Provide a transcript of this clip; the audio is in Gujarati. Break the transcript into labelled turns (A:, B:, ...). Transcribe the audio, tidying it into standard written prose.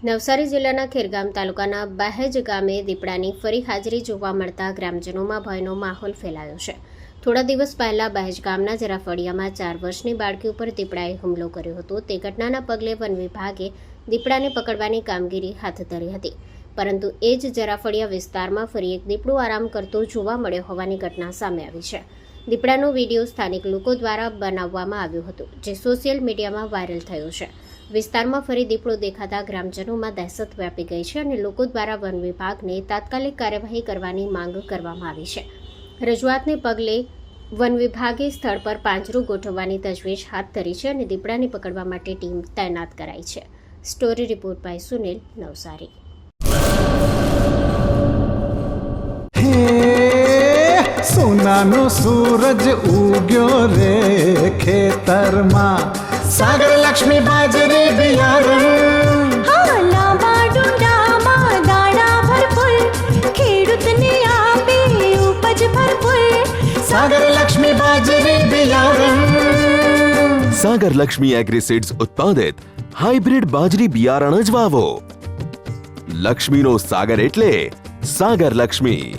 A: નવસારી જિલ્લાના ખેરગામ તાલુકાના બહેજ ગામે દીપડાની ફરી હાજરી જોવા મળતા ગ્રામજનોમાં ભયનો માહોલ ફેલાયો છે. થોડા દિવસ પહેલા બહેજ ગામના જરાફળિયામાં 4 વર્ષની બાળકી ઉપર દીપડાએ હુમલો કર્યો હતો. તે ઘટનાના પગલે વન વિભાગે દીપડાને પકડવાની કામગીરી હાથ ધરી હતી. પરંતુ એ જ જરાફળિયા વિસ્તારમાં ફરી એક દીપડો આરામ કરતો જોવા મળ્યો હોવાની ઘટના સામે આવી છે. દીપડાનો વિડીયો સ્થાનિક લોકો દ્વારા બનાવવામાં આવ્યો હતો, જે સોશિયલ મીડિયામાં વાયરલ થયો છે. વિસ્તારમાં ફરી દીપડો દેખાતા ગ્રામજનોમાં દહેશત વ્યાપી ગઈ છે અને લોકો દ્વારા વન વિભાગને તાત્કાલિક કાર્યવાહી કરવાની માંગ કરવામાં આવી છે. રજૂઆતને પગલે વન વિભાગે સ્થળ પર પાંજરું ગોઠવવાની તજવીજ હાથ ધરી છે અને દીપડાને પકડવા માટે ટીમ તૈનાત કરાઈ છે. Story report by Sunil, Navsari.
B: સોનાનો સૂરજ ઉગ્યો રે ખેતરમાં, સાગર લક્ષ્મી બાજરી બિયારણ,
C: લાંબા ડુંડામાં દાણા ભરપૂર, ખેડૂતને આપે ઉપજ ભરપૂર.
B: સાગર લક્ષ્મી બાજરી બિયારણ.
D: સાગર લક્ષ્મી એગ્રીસીડ્સ ઉત્પાદિત હાઇબ્રિડ બાજરી બિયારણ જ વાવો. લક્ષ્મીનો સાગર એટલે સાગર લક્ષ્મી.